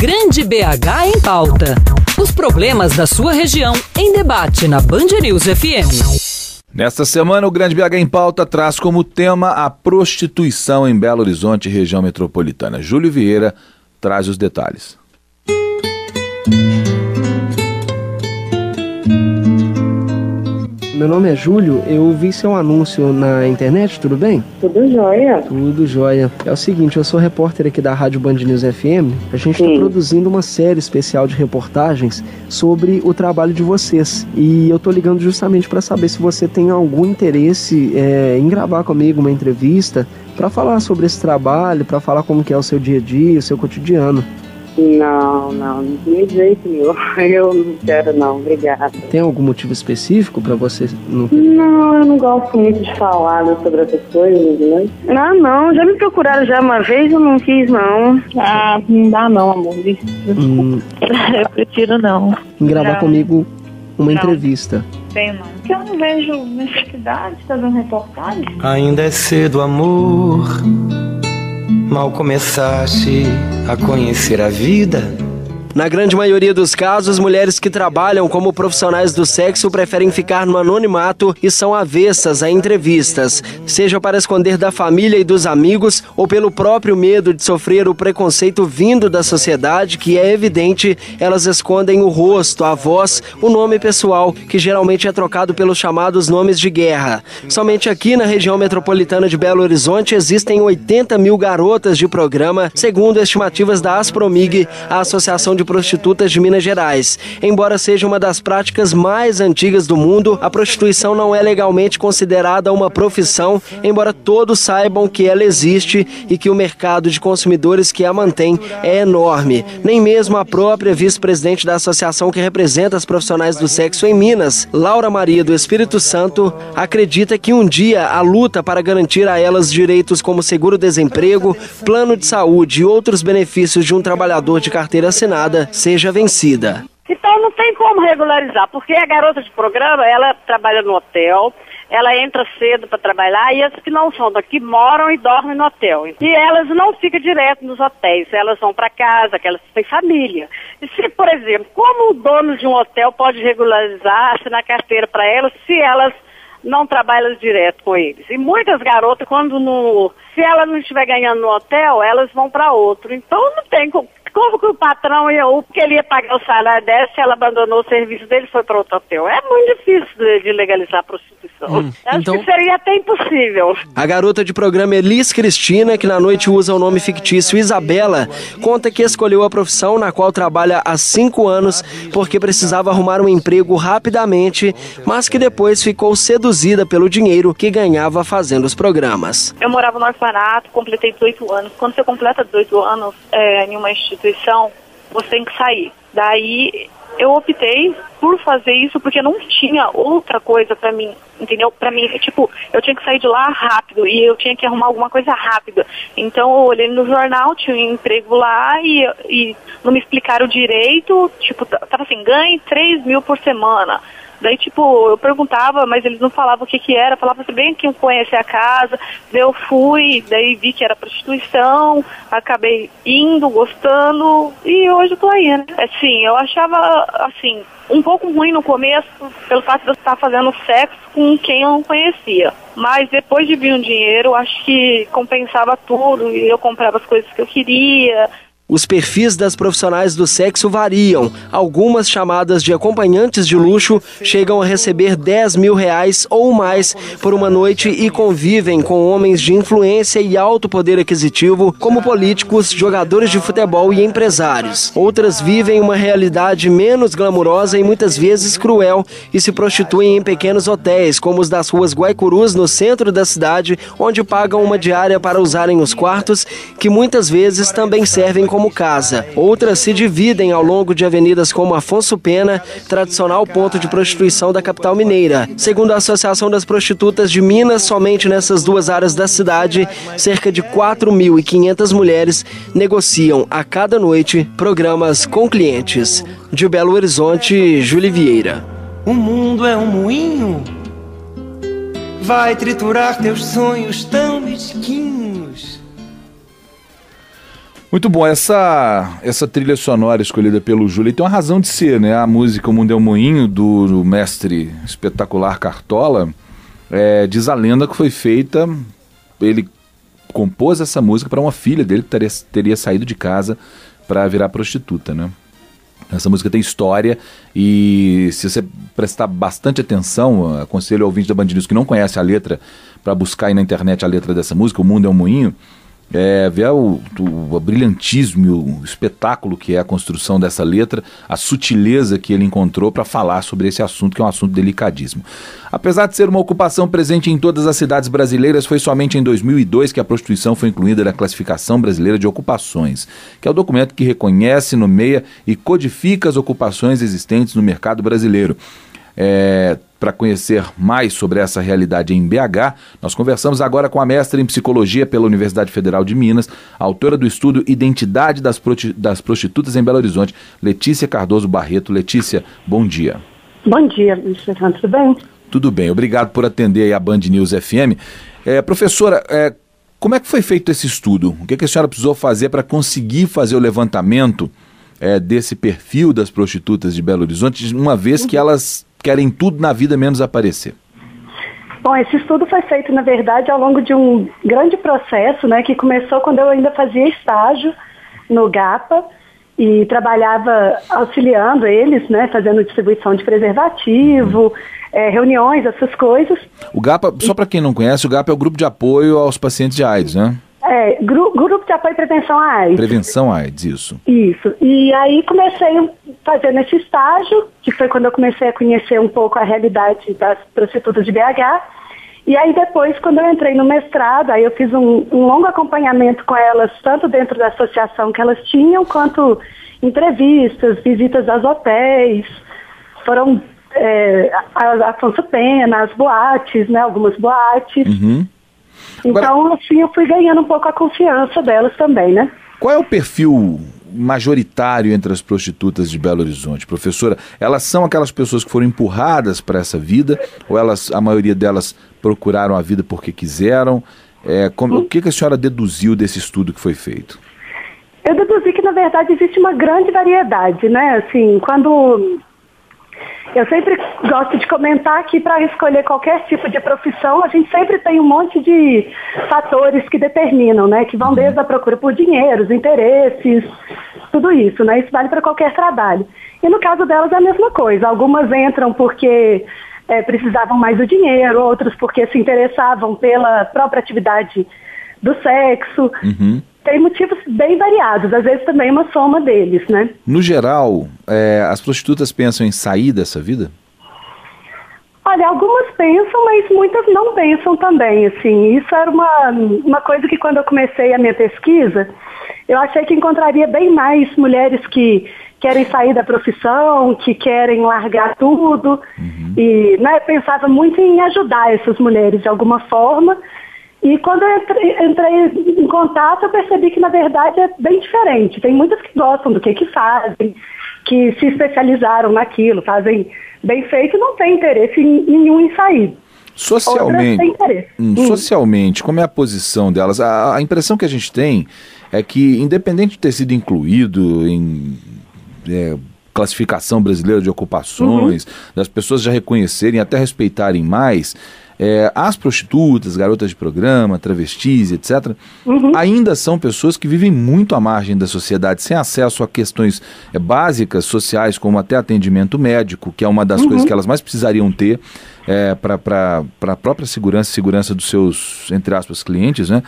Grande BH em Pauta. Os problemas da sua região em debate na Band News FM. Nesta semana, o Grande BH em Pauta traz como tema a prostituição em Belo Horizonte e região metropolitana. Júlio Vieira traz os detalhes. Meu nome é Júlio, eu vi seu anúncio na internet, tudo bem? Tudo jóia. Tudo jóia. É o seguinte, eu sou repórter aqui da Rádio Band News FM. A gente está produzindo uma série especial de reportagens sobre o trabalho de vocês. E eu tô ligando justamente para saber se você tem algum interesse em gravar comigo uma entrevista para falar sobre esse trabalho, para falar como que é o seu dia a dia, o seu cotidiano. Não, de jeito nenhum. Eu não quero não, obrigada. Tem algum motivo específico para você não? Não, eu não gosto muito de falar sobre essas coisas, né? Não, já me procuraram já uma vez, eu não quis não. Não dá não, amor. Eu prefiro não. Gravar comigo uma entrevista. Tem não. Porque eu não vejo necessidade de fazer uma reportagem. Ainda é cedo, amor. Mal começaste a conhecer a vida. Na grande maioria dos casos, mulheres que trabalham como profissionais do sexo preferem ficar no anonimato e são avessas a entrevistas, seja para esconder da família e dos amigos ou pelo próprio medo de sofrer o preconceito vindo da sociedade, que é evidente, elas escondem o rosto, a voz, o nome pessoal, que geralmente é trocado pelos chamados nomes de guerra. Somente aqui na região metropolitana de Belo Horizonte existem 80 mil garotas de programa, segundo estimativas da Aspromig, a Associação de Prostitutas de Minas Gerais. Embora seja uma das práticas mais antigas do mundo, a prostituição não é legalmente considerada uma profissão, embora todos saibam que ela existe e que o mercado de consumidores que a mantém é enorme. Nem mesmo a própria vice-presidente da associação que representa as profissionais do sexo em Minas, Laura Maria do Espírito Santo, acredita que um dia a luta para garantir a elas direitos como seguro-desemprego, plano de saúde e outros benefícios de um trabalhador de carteira assinada seja vencida. Então não tem como regularizar, porque a garota de programa, ela trabalha no hotel, ela entra cedo para trabalhar e as que não são daqui moram e dormem no hotel. E elas não ficam direto nos hotéis, elas vão para casa, que elas têm família. E se, por exemplo, como o dono de um hotel pode regularizar, assinar carteira para elas, se elas não trabalham direto com eles? E muitas garotas, se ela não estiver ganhando no hotel, elas vão para outro. Então não tem como que o patrão porque ele ia pagar o salário dela, se ela abandonou o serviço dele e foi para outro hotel. É muito difícil de legalizar a prostituição. Acho que seria até impossível. A garota de programa Elis Cristina, que na noite usa o nome fictício Isabela, conta que escolheu a profissão na qual trabalha há 5 anos porque precisava arrumar um emprego rapidamente, mas que depois ficou seduzida pelo dinheiro que ganhava fazendo os programas. Eu morava no orfanato, completei 18 anos. Quando você completa 18 anos em uma instituição, você tem que sair. Daí eu optei por fazer isso porque não tinha outra coisa pra mim, entendeu? Pra mim, eu tinha que sair de lá rápido e eu tinha que arrumar alguma coisa rápida. Então eu olhei no jornal, tinha um emprego lá e não me explicaram direito, tava assim, ganhe 3 mil por semana. Daí, eu perguntava, mas eles não falavam o que era, falava assim, bem que conhecer a casa. Daí eu fui, daí vi que era prostituição, acabei indo, gostando, e hoje eu tô aí, né? Assim, eu achava, assim, um pouco ruim no começo, pelo fato de eu estar fazendo sexo com quem eu não conhecia. Mas depois de vir um dinheiro, acho que compensava tudo, e eu comprava as coisas que eu queria. Os perfis das profissionais do sexo variam. Algumas, chamadas de acompanhantes de luxo, chegam a receber 10 mil reais ou mais por uma noite e convivem com homens de influência e alto poder aquisitivo, como políticos, jogadores de futebol e empresários. Outras vivem uma realidade menos glamurosa e muitas vezes cruel e se prostituem em pequenos hotéis, como os das ruas Guaicurus, no centro da cidade, onde pagam uma diária para usarem os quartos, que muitas vezes também servem como casa. Outras se dividem ao longo de avenidas como Afonso Pena, tradicional ponto de prostituição da capital mineira. Segundo a Associação das Prostitutas de Minas, somente nessas duas áreas da cidade, cerca de 4.500 mulheres negociam a cada noite programas com clientes. De Belo Horizonte, Júlio Vieira. O mundo é um moinho, vai triturar teus sonhos tão mesquinhos. Muito bom, essa trilha sonora escolhida pelo Júlio tem uma razão de ser, né? A música O Mundo é um Moinho, do mestre espetacular Cartola, diz a lenda que foi feita, ele compôs essa música para uma filha dele que teria saído de casa para virar prostituta, né? Essa música tem história e se você prestar bastante atenção, aconselho ao ouvinte da Band News que não conhece a letra, para buscar aí na internet a letra dessa música, O Mundo é um Moinho, ver o brilhantismo e o espetáculo que é a construção dessa letra, a sutileza que ele encontrou para falar sobre esse assunto, que é um assunto delicadíssimo. Apesar de ser uma ocupação presente em todas as cidades brasileiras, foi somente em 2002 que a prostituição foi incluída na Classificação Brasileira de Ocupações, que é o documento que reconhece, nomeia e codifica as ocupações existentes no mercado brasileiro. Para conhecer mais sobre essa realidade em BH, nós conversamos agora com a mestra em Psicologia pela Universidade Federal de Minas, autora do estudo Identidade das Prostitutas em Belo Horizonte, Letícia Cardoso Barreto. Letícia, bom dia. Bom dia, Stefano, tudo bem? Tudo bem, obrigado por atender aí a Band News FM. Professora, como é que foi feito esse estudo? O que a senhora precisou fazer para conseguir fazer o levantamento desse perfil das prostitutas de Belo Horizonte, uma vez que elas querem tudo na vida menos aparecer? Bom, esse estudo foi feito, na verdade, ao longo de um grande processo, né, que começou quando eu ainda fazia estágio no GAPA e trabalhava auxiliando eles, né, fazendo distribuição de preservativo, reuniões, essas coisas. O GAPA, só para quem não conhece, o GAPA é o Grupo de Apoio aos Pacientes de AIDS, né? Grupo de Apoio e Prevenção à AIDS. Prevenção à AIDS, isso. Isso. E aí comecei fazendo esse estágio, que foi quando eu comecei a conhecer um pouco a realidade das prostitutas de BH. E aí depois, quando eu entrei no mestrado, aí eu fiz um longo acompanhamento com elas, tanto dentro da associação que elas tinham, quanto entrevistas, visitas aos hotéis. Foram a Afonso Pena, as boates, né, algumas boates. Uhum. Então, assim, eu fui ganhando um pouco a confiança delas também, né? Qual é o perfil majoritário entre as prostitutas de Belo Horizonte, professora? Elas são aquelas pessoas que foram empurradas para essa vida, ou a maioria delas procuraram a vida porque quiseram? O que a senhora deduziu desse estudo que foi feito? Eu deduzi que, na verdade, existe uma grande variedade, né? Assim, eu sempre gosto de comentar que para escolher qualquer tipo de profissão, a gente sempre tem um monte de fatores que determinam, né? Que vão desde a procura por dinheiro, os interesses, tudo isso, né? Isso vale para qualquer trabalho. E no caso delas é a mesma coisa. Algumas entram porque precisavam mais do dinheiro, outros porque se interessavam pela própria atividade do sexo. Uhum. Tem motivos bem variados, às vezes também uma soma deles, né? No geral, as prostitutas pensam em sair dessa vida? Olha, algumas pensam, mas muitas não pensam também, assim. Isso era uma coisa que quando eu comecei a minha pesquisa, eu achei que encontraria bem mais mulheres que querem sair da profissão, que querem largar tudo. Uhum. E, né, pensava muito em ajudar essas mulheres de alguma forma. E quando eu entrei em contato, eu percebi que, na verdade, é bem diferente. Tem muitas que gostam do que fazem, que se especializaram naquilo, fazem bem feito e não tem interesse nenhum em sair. Socialmente, como é a posição delas? A impressão que a gente tem é que, independente de ter sido incluído em classificação brasileira de ocupações, das pessoas já reconhecerem, até respeitarem mais, as prostitutas, garotas de programa, travestis, etc., ainda são pessoas que vivem muito à margem da sociedade, sem acesso a questões básicas, sociais, como até atendimento médico, que é uma das coisas que elas mais precisariam ter para a própria segurança dos seus, entre aspas, clientes, né?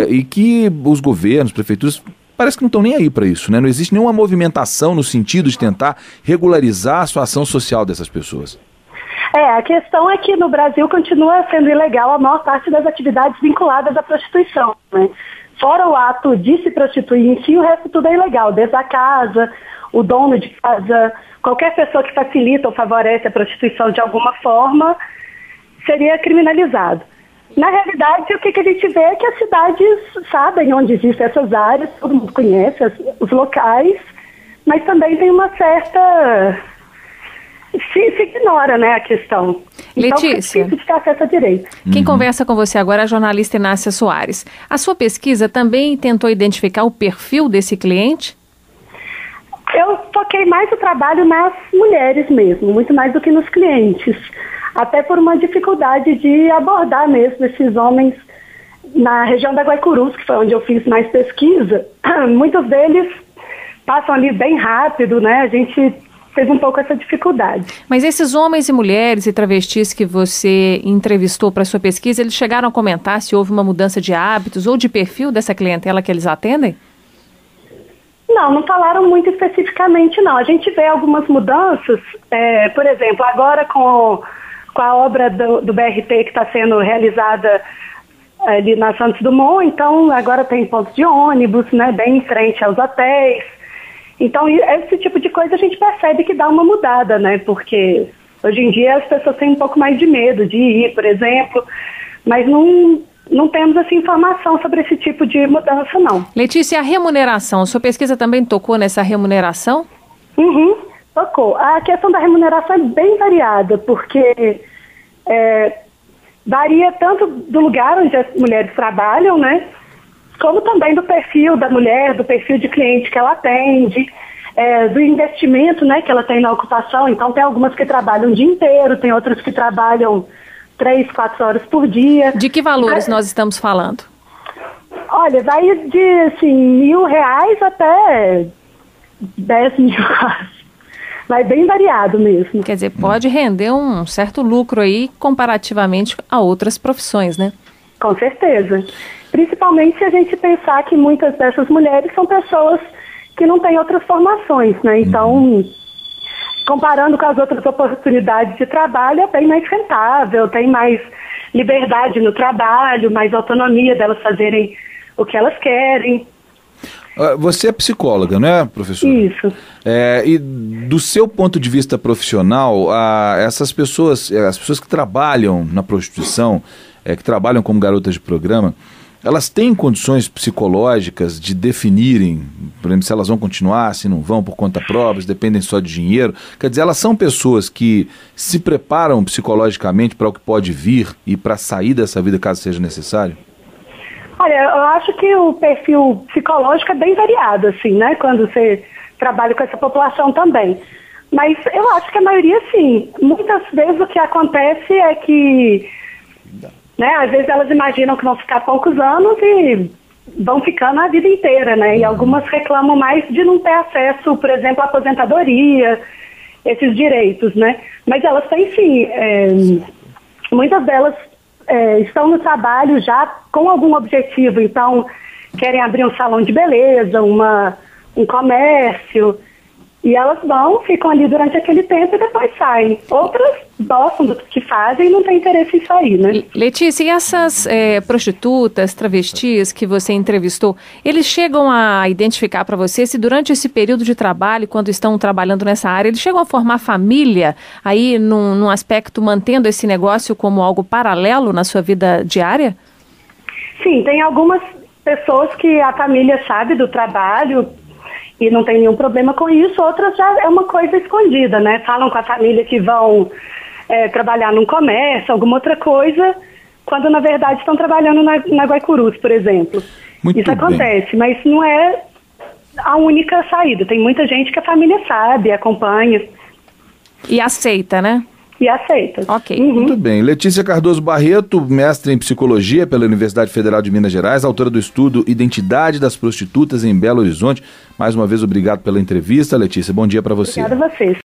E que os governos, prefeituras, parece que não estão nem aí para isso, né? Não existe nenhuma movimentação no sentido de tentar regularizar a situação social dessas pessoas. A questão é que no Brasil continua sendo ilegal a maior parte das atividades vinculadas à prostituição, né? Fora o ato de se prostituir em si, o resto tudo é ilegal, desde a casa, o dono de casa, qualquer pessoa que facilita ou favorece a prostituição de alguma forma, seria criminalizado. Na realidade, o que a gente vê é que as cidades sabem onde existem essas áreas, todo mundo conhece os locais, mas também tem uma certa se ignora, né, a questão. Então, Letícia, é difícil de ter acesso a direito. Quem conversa com você agora é a jornalista Inácia Soares. A sua pesquisa também tentou identificar o perfil desse cliente? Eu foquei mais o trabalho nas mulheres mesmo, muito mais do que nos clientes. Até por uma dificuldade de abordar mesmo esses homens na região da Guaicurus, que foi onde eu fiz mais pesquisa. Muitos deles passam ali bem rápido, né? A gente fez um pouco essa dificuldade. Mas esses homens e mulheres e travestis que você entrevistou para sua pesquisa, eles chegaram a comentar se houve uma mudança de hábitos ou de perfil dessa clientela que eles atendem? Não falaram muito especificamente, não. A gente vê algumas mudanças, por exemplo, agora com a obra do BRT que está sendo realizada ali na Santos Dumont, então agora tem pontos de ônibus, né, bem em frente aos hotéis. Então, esse tipo de coisa a gente percebe que dá uma mudada, né? Porque hoje em dia as pessoas têm um pouco mais de medo de ir, por exemplo, mas não temos assim, informação sobre esse tipo de mudança, não. Letícia, a remuneração, sua pesquisa também tocou nessa remuneração? Tocou. A questão da remuneração é bem variada, porque varia tanto do lugar onde as mulheres trabalham, né? Como também do perfil da mulher, do perfil de cliente que ela atende, do investimento, né, que ela tem na ocupação. Então, tem algumas que trabalham o dia inteiro, tem outras que trabalham 3, 4 horas por dia. De que valores nós estamos falando? Olha, vai de assim, R$1.000 até 10 mil. Vai bem variado mesmo. Quer dizer, pode render um certo lucro aí comparativamente a outras profissões, né? Com certeza. Principalmente se a gente pensar que muitas dessas mulheres são pessoas que não têm outras formações, né? Então, comparando com as outras oportunidades de trabalho, é bem mais rentável, tem mais liberdade no trabalho, mais autonomia delas fazerem o que elas querem. Você é psicóloga, não é, professora? Isso. E do seu ponto de vista profissional, essas pessoas, as pessoas que trabalham na prostituição, que trabalham como garotas de programa, elas têm condições psicológicas de definirem, por exemplo, se elas vão continuar, se não vão por conta própria, dependem só de dinheiro. Quer dizer, elas são pessoas que se preparam psicologicamente para o que pode vir e para sair dessa vida caso seja necessário? Olha, eu acho que o perfil psicológico é bem variado, assim, né? Quando você trabalha com essa população também. Mas eu acho que a maioria, sim. Muitas vezes o que acontece é que, né, às vezes elas imaginam que vão ficar poucos anos e vão ficando a vida inteira, né? E algumas reclamam mais de não ter acesso, por exemplo, à aposentadoria, esses direitos, né? Mas elas têm, sim. Muitas delas estão no trabalho já com algum objetivo, então querem abrir um salão de beleza, um comércio, e elas ficam ali durante aquele tempo e depois saem. Outras gostam do que fazem e não têm interesse em sair, né? Letícia, e essas prostitutas, travestis que você entrevistou, eles chegam a identificar para você se durante esse período de trabalho, quando estão trabalhando nessa área, eles chegam a formar família aí num aspecto mantendo esse negócio como algo paralelo na sua vida diária? Sim, tem algumas pessoas que a família sabe do trabalho e não tem nenhum problema com isso, outras já é uma coisa escondida, né? Falam com a família que vão trabalhar num comércio, alguma outra coisa, quando na verdade estão trabalhando na Guaicurus, por exemplo. Isso acontece, mas não é a única saída. Tem muita gente que a família sabe, acompanha. E aceita, né? E aceita. Ok. Muito bem. Letícia Cardoso Barreto, mestre em Psicologia pela Universidade Federal de Minas Gerais, autora do estudo Identidade das Prostitutas em Belo Horizonte. Mais uma vez, obrigado pela entrevista, Letícia. Bom dia para você. Obrigada a vocês.